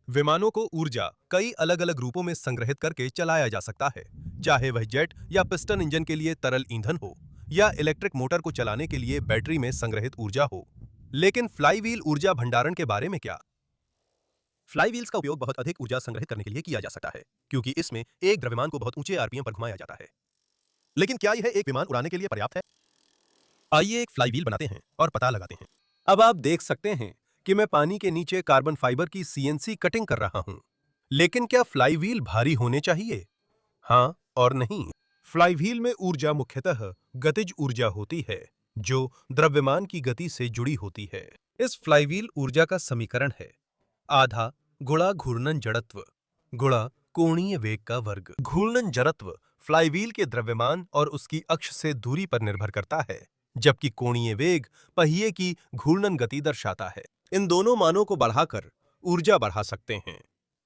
विमानों को ऊर्जा कई अलग अलग रूपों में संग्रहित करके चलाया जा सकता है, चाहे वह जेट या पिस्टन इंजन के लिए तरल ईंधन हो या इलेक्ट्रिक मोटर को चलाने के लिए बैटरी में संग्रहित ऊर्जा हो। लेकिन फ्लाईव्हील ऊर्जा भंडारण के बारे में क्या? फ्लाईव्हील्स का उपयोग बहुत अधिक ऊर्जा संग्रहित करने के लिए किया जा सकता है, क्योंकि इसमें एक द्रव्यमान को बहुत ऊंचे आरपीएम पर घुमाया जाता है। लेकिन क्या यह एक विमान उड़ाने के लिए पर्याप्त है? आइए एक फ्लाईव्हील बनाते हैं और पता लगाते हैं। अब आप देख सकते हैं कि मैं पानी के नीचे कार्बन फाइबर की सीएनसी कटिंग कर रहा हूं। लेकिन क्या फ्लाईव्हील भारी होने चाहिए? हाँ और नहीं। फ्लाईव्हील में ऊर्जा मुख्यतः गतिज ऊर्जा होती है, जो द्रव्यमान की गति से जुड़ी होती है। इस फ्लाईव्हील ऊर्जा का समीकरण है आधा गुणा घूर्णन जड़त्व गुणा कोणीय वेग का वर्ग। घूर्णन जड़त्व फ्लाईव्हील के द्रव्यमान और उसकी अक्ष से दूरी पर निर्भर करता है, जबकि कोणीय वेग पहिए की घूर्णन गति दर्शाता है। इन दोनों मानों को बढ़ाकर ऊर्जा बढ़ा सकते हैं,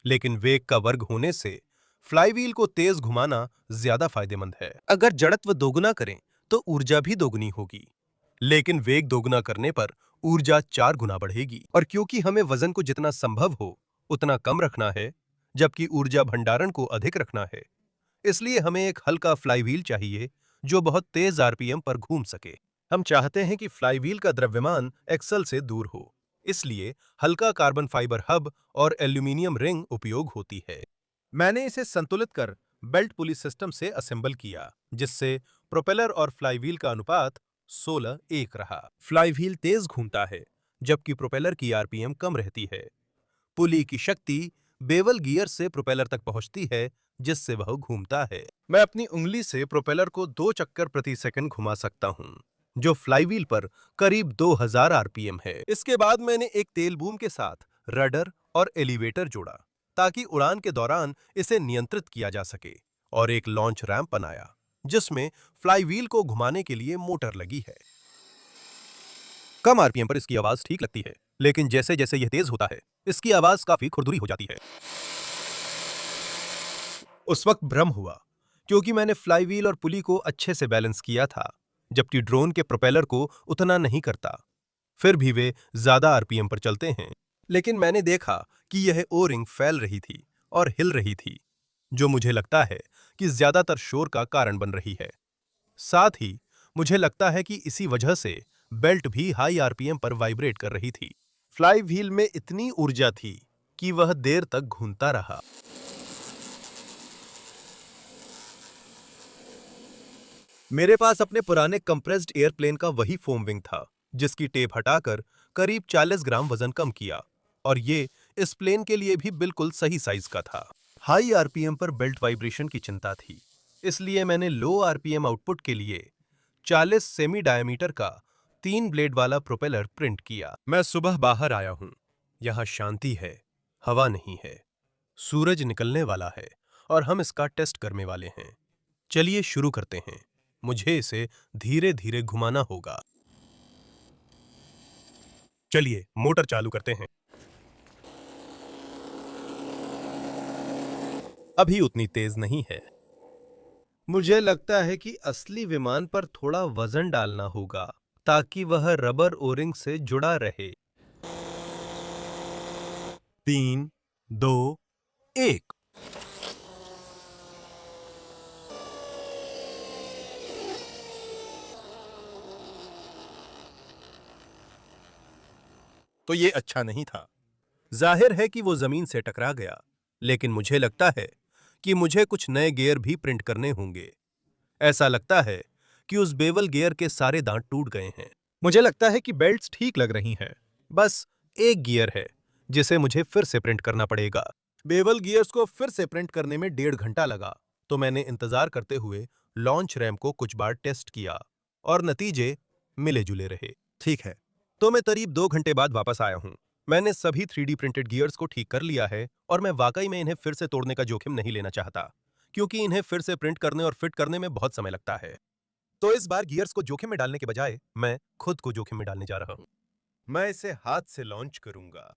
लेकिन वेग का वर्ग होने से फ्लाईव्हील को तेज घुमाना ज्यादा फायदेमंद है। अगर जड़त्व दोगुना करें तो ऊर्जा भी दोगुनी होगी, लेकिन वेग दोगुना करने पर ऊर्जा 4 गुना बढ़ेगी। और क्योंकि हमें वजन को जितना संभव हो उतना कम रखना है, जबकि ऊर्जा भंडारण को अधिक रखना है, इसलिए हमें एक हल्का फ्लाईव्हील चाहिए जो बहुत तेज आरपीएम पर घूम सके। हम चाहते हैं कि फ्लाईव्हील का द्रव्यमान एक्सल से दूर हो, इसलिए हल्का कार्बन फाइबर हब और एल्यूमीनियम रिंग उपयोग होती है। मैंने इसे संतुलित कर बेल्ट पुली सिस्टम से असेंबल किया, जिससे प्रोपेलर और फ्लाईव्हील का अनुपात 16:1 रहा। फ्लाईव्हील तेज घूमता है, जबकि प्रोपेलर की आरपीएम कम रहती है। पुली की शक्ति बेवल गियर से प्रोपेलर तक पहुंचती है, जिससे वह घूमता है। मैं अपनी उंगली से प्रोपेलर को 2 चक्कर प्रति सेकंड घुमा सकता हूं, जो फ्लाईव्हील पर करीब 2000 आरपीएम है। इसके बाद मैंने एक तेल बूम के साथ रडर और एलिवेटर जोड़ा, ताकि उड़ान के दौरान इसे नियंत्रित किया जा सके, और एक लॉन्च रैंप बनाया, जिसमें फ्लाईव्हील को घुमाने के लिए मोटर लगी है। कम आरपीएम पर इसकी आवाज ठीक लगती है, लेकिन जैसे जैसे यह तेज होता है, इसकी आवाज काफी खुरदुरी हो जाती है। उस वक्त भ्रम हुआ, क्योंकि मैंने फ्लाईव्हील और पुली को अच्छे से बैलेंस किया था, जबकि ड्रोन के प्रोपेलर को उतना नहीं करता। फिर भी वे ज्यादा आरपीएम पर चलते हैं। लेकिन मैंने देखा कि यह ओ रिंग फैल रही थी और हिल रही थी, जो मुझे लगता है कि ज्यादातर शोर का कारण बन रही है। साथ ही मुझे लगता है कि इसी वजह से बेल्ट भी हाई आरपीएम पर वाइब्रेट कर रही थी। फ्लाईव्हील में इतनी ऊर्जा थी कि वह देर तक घूमता रहा। मेरे पास अपने पुराने कंप्रेस्ड एयरप्लेन का वही फोम विंग था, जिसकी टेप हटाकर करीब 40 ग्राम वजन कम किया, और ये इस प्लेन के लिए भी बिल्कुल सही साइज का था। हाई आरपीएम पर बेल्ट वाइब्रेशन की चिंता थी, इसलिए मैंने लो आरपीएम आउटपुट के लिए 40 सेमी डायमीटर का 3 ब्लेड वाला प्रोपेलर प्रिंट किया। मैं सुबह बाहर आया हूं। यहाँ शांति है, हवा नहीं है, सूरज निकलने वाला है, और हम इसका टेस्ट करने वाले हैं। चलिए शुरू करते हैं। मुझे इसे धीरे धीरे घुमाना होगा। चलिए मोटर चालू करते हैं। अभी उतनी तेज नहीं है। मुझे लगता है कि असली विमान पर थोड़ा वजन डालना होगा, ताकि वह रबर ओरिंग से जुड़ा रहे। 3, 2, 1। तो ये अच्छा नहीं था। जाहिर है कि वो जमीन से टकरा गया, लेकिन मुझे लगता है कि मुझे कुछ नए गियर भी प्रिंट करने होंगे। ऐसा लगता है कि उस बेवल गियर के सारे दांत टूट गए हैं। मुझे लगता है कि बेल्ट्स ठीक लग रही हैं। बस एक गियर है, जिसे मुझे फिर से प्रिंट करना पड़ेगा। बेवल गियर्स को फिर से प्रिंट करने में 1.5 घंटा लगा, तो मैंने इंतजार करते हुए लॉन्च रैंप को कुछ बार टेस्ट किया, और नतीजे मिले जुले रहे। ठीक है, तो मैं करीब 2 घंटे बाद वापस आया हूं। मैंने सभी 3D प्रिंटेड गियर्स को ठीक कर लिया है, और मैं वाकई में इन्हें फिर से तोड़ने का जोखिम नहीं लेना चाहता, क्योंकि इन्हें फिर से प्रिंट करने और फिट करने में बहुत समय लगता है। तो इस बार गियर्स को जोखिम में डालने के बजाय मैं खुद को जोखिम में डालने जा रहा हूं। मैं इसे हाथ से लॉन्च करूंगा।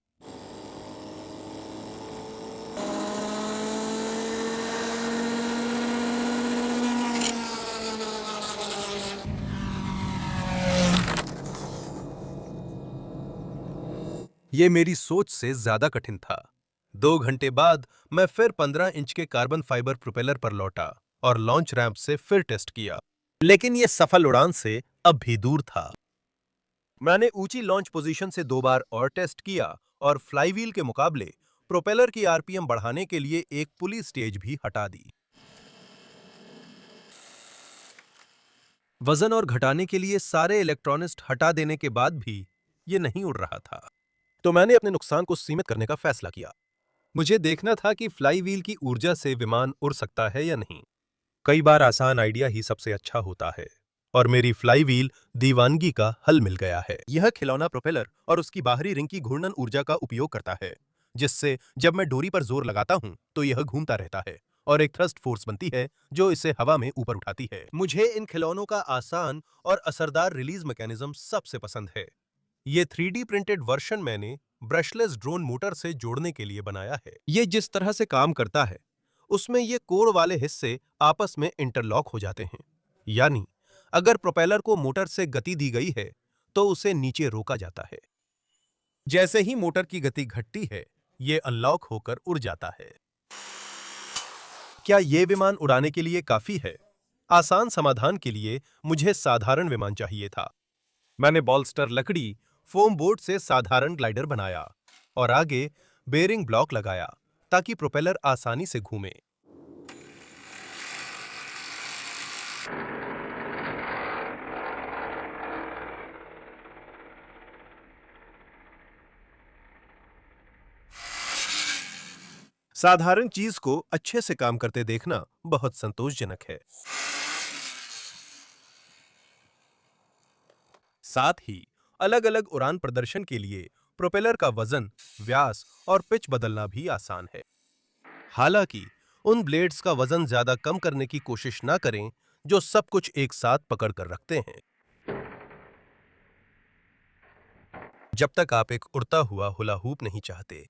यह मेरी सोच से ज्यादा कठिन था। 2 घंटे बाद मैं फिर 15 इंच के कार्बन फाइबर प्रोपेलर पर लौटा और लॉन्च रैंप से फिर टेस्ट किया, लेकिन यह सफल उड़ान से अब भी दूर था। मैंने ऊंची लॉन्च पोजीशन से 2 बार और टेस्ट किया और फ्लाईव्हील के मुकाबले प्रोपेलर की आरपीएम बढ़ाने के लिए एक पुली स्टेज भी हटा दी। वजन और घटाने के लिए सारे इलेक्ट्रॉनिक्स हटा देने के बाद भी ये नहीं उड़ रहा था। तो मैंने अपने नुकसान को सीमित करने का फैसला किया। मुझे देखना था कि फ्लाईव्हील की ऊर्जा से विमान उड़ सकता है या नहीं। कई बार आसान आइडिया ही सबसे अच्छा होता है, और मेरी फ्लाईव्हील दीवानगी का हल मिल गया है। यह खिलौना प्रोपेलर और उसकी बाहरी रिंग की घूर्णन ऊर्जा का उपयोग करता है, जिससे जब मैं डोरी पर जोर लगाता हूं तो यह घूमता रहता है और एक थ्रस्ट फोर्स बनती है जो इसे हवा में ऊपर उठाती है। मुझे इन खिलौनों का आसान और असरदार रिलीज मैकेनिज्म सबसे पसंद है। ये 3D प्रिंटेड वर्जन मैंने ब्रशलेस ड्रोन मोटर से जोड़ने के लिए बनाया है। ये जिस तरह से काम करता है, उसमें ये कोर वाले हिस्से आपस में इंटरलॉक हो जाते हैं। यानी अगर प्रोपेलर को मोटर से गति दी गई है, तो उसे नीचे रोका जाता है। जैसे ही मोटर की गति घटती है, ये अनलॉक होकर उड़ जाता है। क्या ये विमान उड़ाने के लिए काफी है? आसान समाधान के लिए मुझे साधारण विमान चाहिए था। मैंने बॉलस्टर लकड़ी, फोम बोर्ड से साधारण ग्लाइडर बनाया और आगे बेरिंग ब्लॉक लगाया ताकि प्रोपेलर आसानी से घूमे। साधारण चीज को अच्छे से काम करते देखना बहुत संतोषजनक है। साथ ही अलग-अलग उड़ान प्रदर्शन के लिए प्रोपेलर का वजन, व्यास और पिच बदलना भी आसान है। हालांकि उन ब्लेड्स का वजन ज्यादा कम करने की कोशिश ना करें जो सब कुछ एक साथ पकड़ कर रखते हैं। जब तक आप एक उड़ता हुआ हुला हूप नहीं चाहते।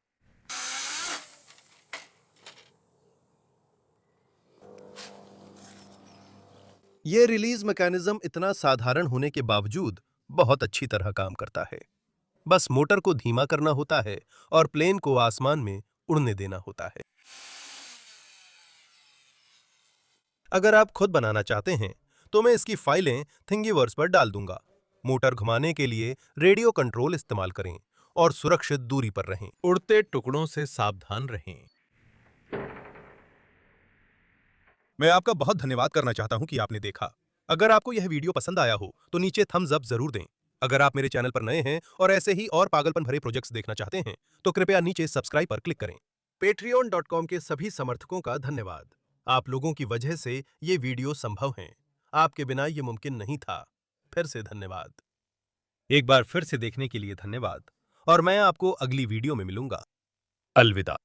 यह रिलीज मैकेनिज्म इतना साधारण होने के बावजूद बहुत अच्छी तरह काम करता है। बस मोटर को धीमा करना होता है और प्लेन को आसमान में उड़ने देना होता है। अगर आप खुद बनाना चाहते हैं, तो मैं इसकी फाइलें थिंगीवर्स पर डाल दूंगा। मोटर घुमाने के लिए रेडियो कंट्रोल इस्तेमाल करें और सुरक्षित दूरी पर रहें। उड़ते टुकड़ों से सावधान रहें। मैं आपका बहुत धन्यवाद करना चाहता हूं कि आपने देखा। अगर आपको यह वीडियो पसंद आया हो तो नीचे थम्स अप जरूर दें। अगर आप मेरे चैनल पर नए हैं और ऐसे ही और पागलपन भरे प्रोजेक्ट्स देखना चाहते हैं, तो कृपया नीचे सब्सक्राइब पर क्लिक करें। patreon.com के सभी समर्थकों का धन्यवाद। आप लोगों की वजह से ये वीडियो संभव हैं। आपके बिना ये मुमकिन नहीं था। फिर से धन्यवाद। एक बार फिर से देखने के लिए धन्यवाद, और मैं आपको अगली वीडियो में मिलूंगा। अलविदा।